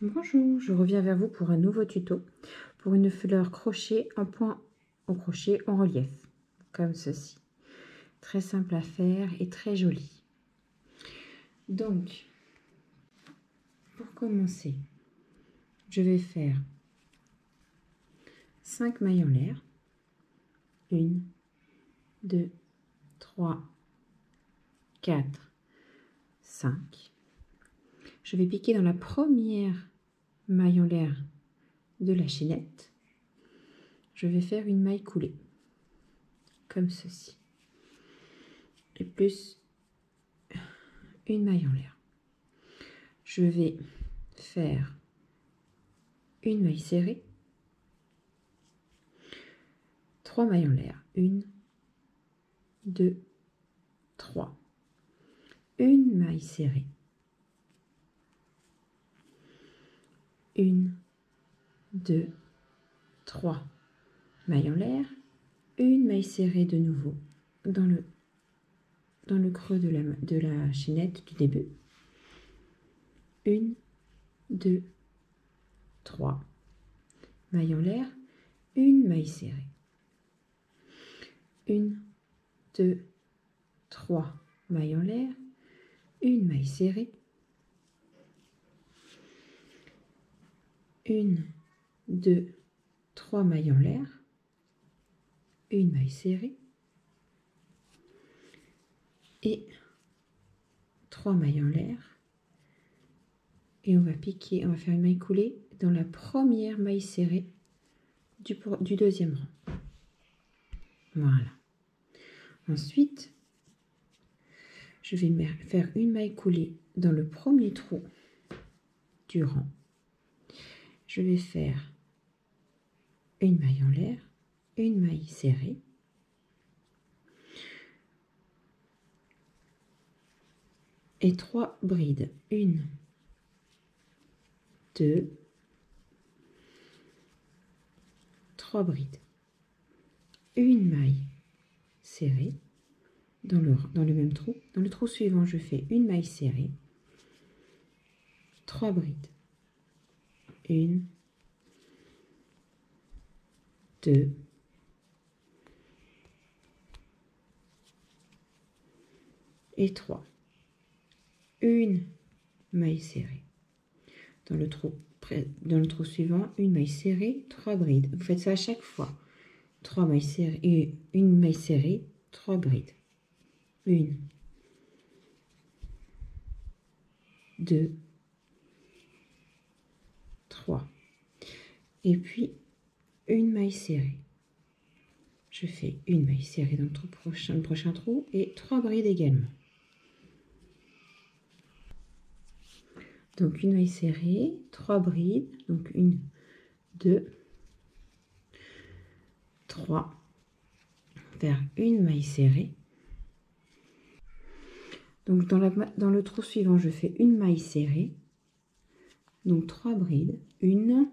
Bonjour, je reviens vers vous pour un nouveau tuto pour une fleur crochet en point au crochet en relief, comme ceci. Très simple à faire et très joli. Donc, pour commencer, je vais faire 5 mailles en l'air. 1, 2, 3, 4, 5. Je vais piquer dans la première maille en l'air de la chaînette. Je vais faire une maille coulée, comme ceci. Et plus une maille en l'air. Je vais faire une maille serrée, 3 mailles en l'air, 1, 2, 3, une maille serrée, 1, 2, 3 mailles en l'air, une maille serrée de nouveau dans le creux de la chaînette du début, 1, 2, 3 mailles en l'air, une maille serrée, 1, 2, 3 mailles en l'air, une maille serrée, 1, 2, 3 mailles en l'air, une maille serrée et 3 mailles en l'air, et on va piquer, on va faire une maille coulée dans la première maille serrée du deuxième rang. Voilà. Ensuite, je vais faire une maille coulée dans le premier trou du rang. Je vais faire une maille en l'air, une maille serrée, et 3 brides. 1, 2, 3 brides. Une maille serrée dans le même trou. Dans le trou suivant, je fais une maille serrée, 3 brides. 1, 2, 3. Une maille serrée. Dans le trou suivant, une maille serrée, 3 brides. Vous faites ça à chaque fois. 3 mailles serrées et une maille serrée, 3 brides. 1, 2, 3. Et puis une maille serrée. Je fais une maille serrée dans le prochain trou et 3 brides également. Donc une maille serrée, 3 brides, donc 1, 2, 3, faire une maille serrée. Donc dans le trou suivant, je fais une maille serrée, donc 3 brides, 1,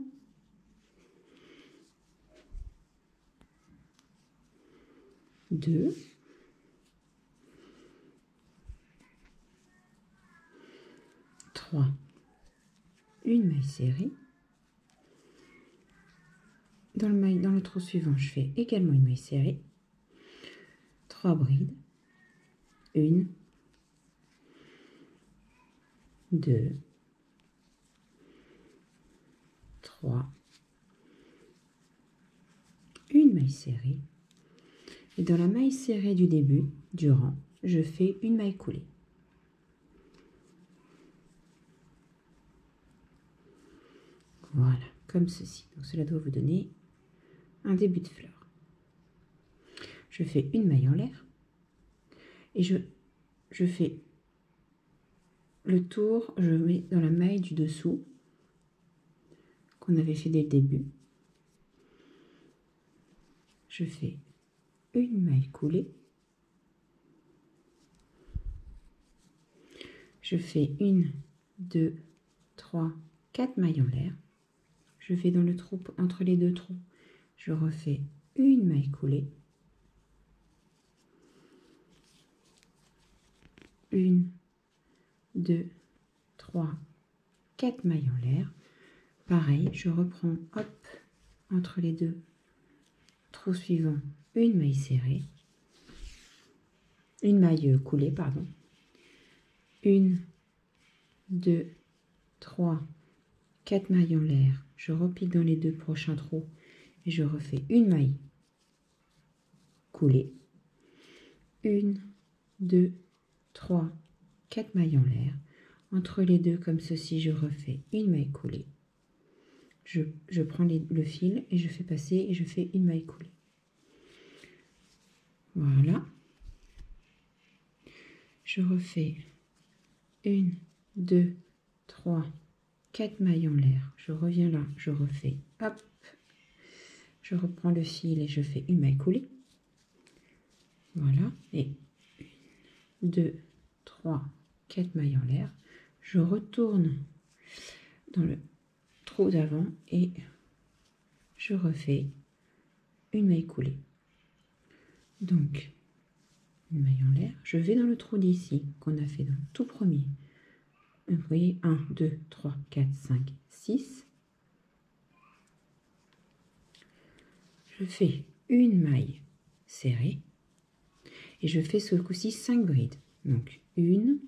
2, 3, une maille serrée. Dans le trou suivant, je fais également une maille serrée, 3 brides, 1, 2, 3, une maille serrée. Et dans la maille serrée du début du rang, je fais une maille coulée. Voilà, comme ceci. Donc cela doit vous donner un début de fleur. Je fais une maille en l'air et je fais le tour, je mets dans la maille du dessous qu'on avait fait dès le début. Je fais une maille coulée. Je fais 1, 2, 3, 4 mailles en l'air. Je fais dans le trou, entre les deux trous, je refais une maille coulée. 1, 2, 3, 4 mailles en l'air. pareil, je reprends, hop, entre les deux trous suivants, une maille serrée, une maille coulée, pardon. 1, 2, 3, 4 mailles en l'air. Je repique dans les deux prochains trous et je refais une maille coulée. 1, 2, 3, 4 mailles en l'air. Entre les deux, comme ceci, je refais une maille coulée. Je prends le fil et je fais passer et je fais une maille coulée. Voilà. Je refais 1, 2, 3, 4 mailles en l'air. Je reviens là, je refais, hop. Je reprends le fil et je fais une maille coulée. Voilà. Et 1, 2, 3, 4 mailles en l'air. Je retourne dans le trou d'avant et je refais une maille coulée. Donc, une maille en l'air. Je vais dans le trou d'ici qu'on a fait dans le tout premier. Vous voyez, 1, 2, 3, 4, 5, 6. Je fais une maille serrée et je fais ce coup-ci 5 brides. Donc, 1,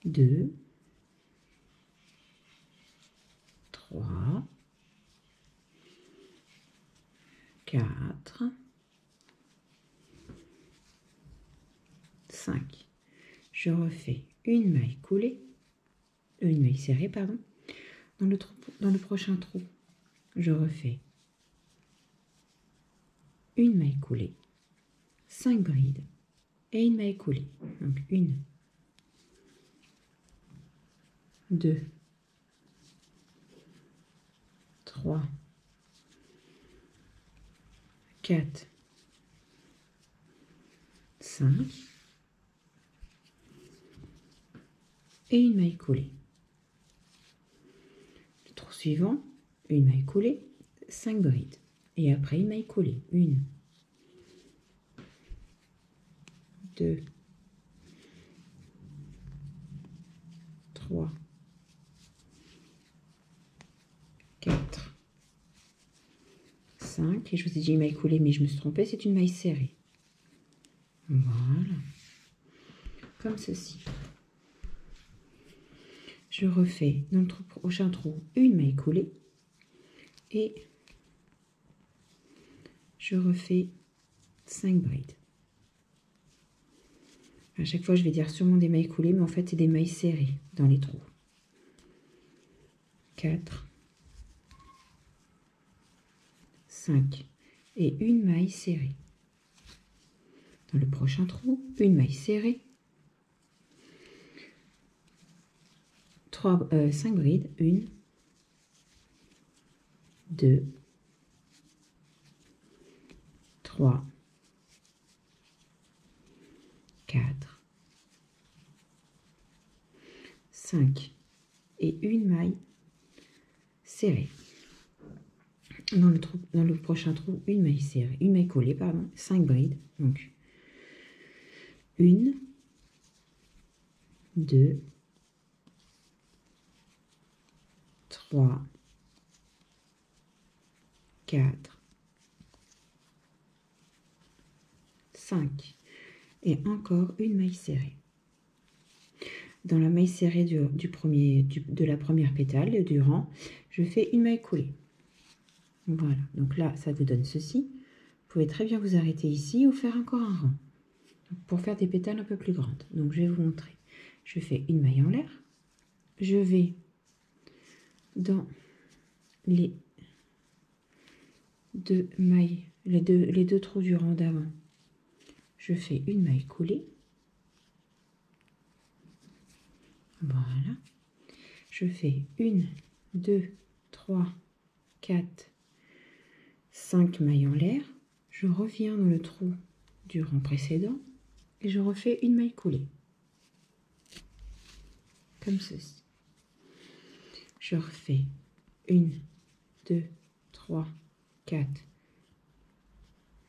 2, 3, 4, 5. Je refais une maille coulée, une maille serrée, pardon. Dans le prochain trou, je refais une maille coulée, 5 brides et une maille coulée. Donc 1, 2, 3, 4, 5 et une maille coulée. Le trou suivant, une maille coulée, 5 brides et après une maille coulée. 1, 2, 3, 4, 5 et je vous ai dit une maille coulée mais je me suis trompée, c'est une maille serrée. Voilà, comme ceci. Je refais dans le prochain trou une maille coulée et je refais 5 brides. À chaque fois, je vais dire sûrement des mailles coulées, mais en fait, c'est des mailles serrées dans les trous. 4, 5 et une maille serrée. Dans le prochain trou, une maille serrée. 5 brides. 1, 2, 3, 4, 5 et une maille serrée. Dans le prochain trou, une maille serrée, une maille collée, pardon, 5 brides. Donc 1, 2, 3, 4, 5 et encore une maille serrée. Dans la maille serrée de la première pétale du rang, je fais une maille coulée. Voilà, donc là, ça vous donne ceci. Vous pouvez très bien vous arrêter ici ou faire encore un rang pour faire des pétales un peu plus grandes. Donc, je vais vous montrer. Je fais une maille en l'air. Je vais dans les deux mailles, les deux trous du rang d'avant. Je fais une maille coulée. Voilà. Je fais 1, 2, 3, 4, 5 mailles en l'air. Je reviens dans le trou du rang précédent et je refais une maille coulée. Comme ceci. Je refais 1, 2, 3, 4,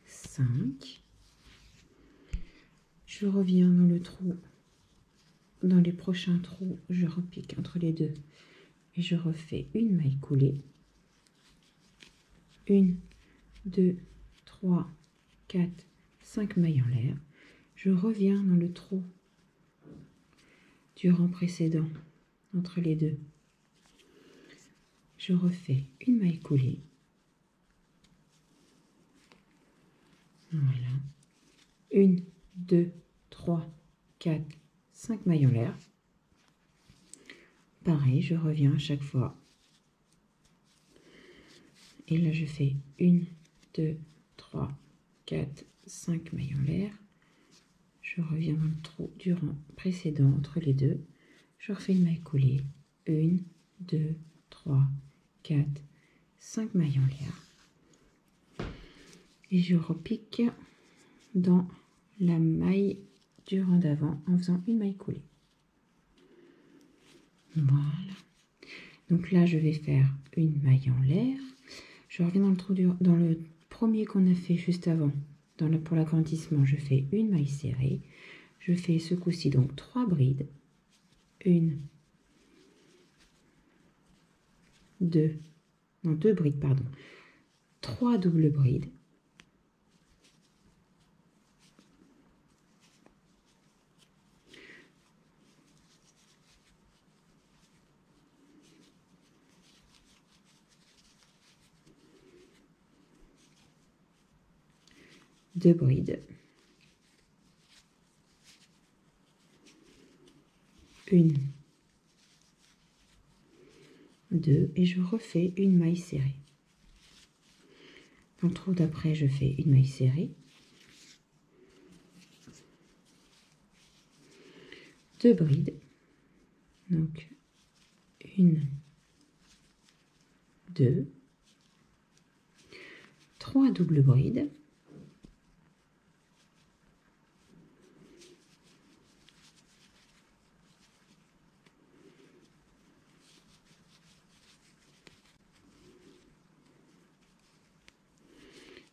5. Je reviens dans le trou. Dans les prochains trous, je repique entre les deux et je refais une maille coulée. 1, 2, 3, 4, 5 mailles en l'air. Je reviens dans le trou du rang précédent entre les deux. Je refais une maille coulée. Voilà. 1, 2, 3, 4, 5 mailles en l'air. Pareil, je reviens à chaque fois. Et là, je fais 1, 2, 3, 4, 5 mailles en l'air. Je reviens dans le trou du rang précédent entre les deux. Je refais une maille coulée. 1, 2, 3, 4, 5 mailles en l'air. Et je repique dans la maille du rang d'avant en faisant une maille coulée. Voilà. Donc là, je vais faire une maille en l'air. Je reviens dans le trou dans le premier qu'on a fait juste avant. Pour l'agrandissement, je fais une maille serrée. Je fais ce coup-ci donc 3 brides. 1, 2, non 2 brides, pardon. 3 doubles brides. Deux brides. 1, 2 et je refais une maille serrée. Dans le trou d'après, je fais une maille serrée. 2 brides. Donc 1, 2, 3 doubles brides.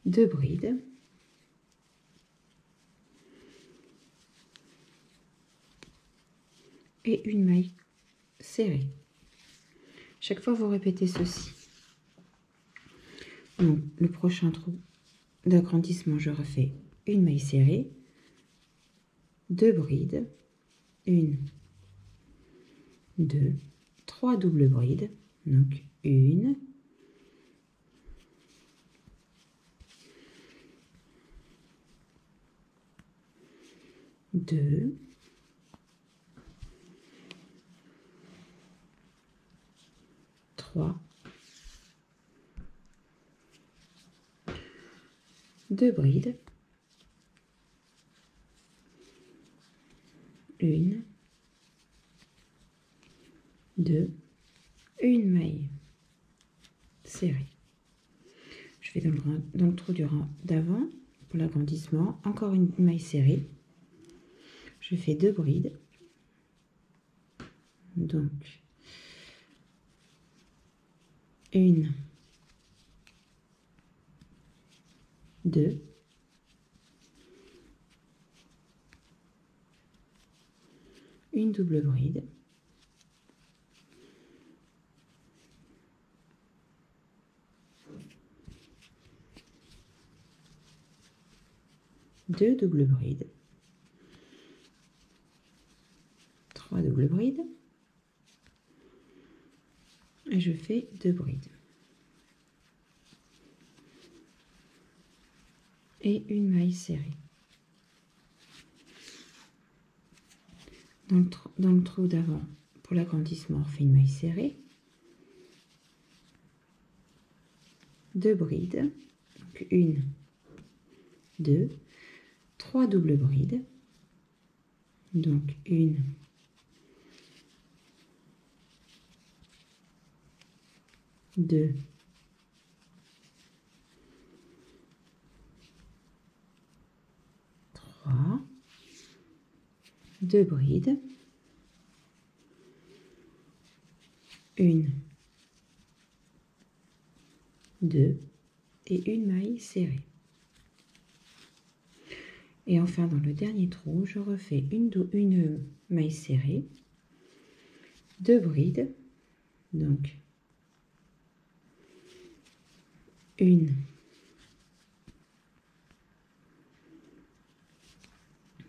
Deux brides. Et une maille serrée. Chaque fois, vous répétez ceci. Donc, le prochain trou d'agrandissement, je refais une maille serrée, 2 brides, 1, 2, 3 doubles brides, donc 1, 2, 3, 2 brides, 1, 2, une maille serrée. Je vais dans le trou du rang d'avant pour l'agrandissement, encore une maille serrée. Je fais 2 brides, donc 1, 2, une double bride, deux doubles brides, 3 doubles brides, et je fais 2 brides et une maille serrée. Dans le trou d'avant pour l'agrandissement, on fait une maille serrée, 2 brides, donc 1, 2, 3 doubles brides, donc 1, 2, 3, 2 brides, 1, 2 et une maille serrée. Et enfin, dans le dernier trou, je refais une maille serrée, 2 brides, Donc, 1,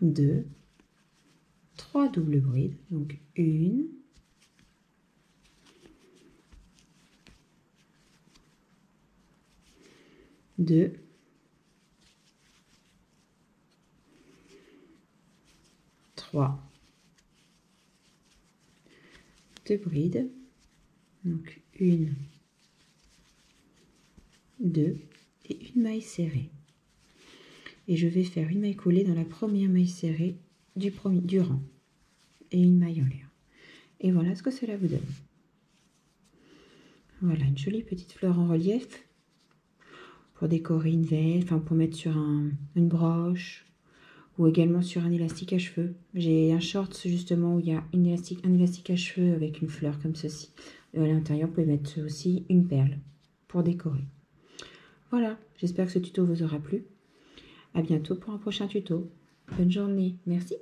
2, 3 doubles brides. Donc, 1, 2, 3, 2 brides. Donc, 1, 2 et une maille serrée. Et je vais faire une maille coulée dans la première maille serrée du rang et une maille en l'air. Et voilà ce que cela vous donne. Voilà, une jolie petite fleur en relief pour décorer une veste, enfin pour mettre sur une broche ou également sur un élastique à cheveux. J'ai un short justement où il y a un élastique à cheveux avec une fleur comme ceci. Et à l'intérieur, vous pouvez mettre aussi une perle pour décorer. Voilà, j'espère que ce tuto vous aura plu. À bientôt pour un prochain tuto. Bonne journée, merci.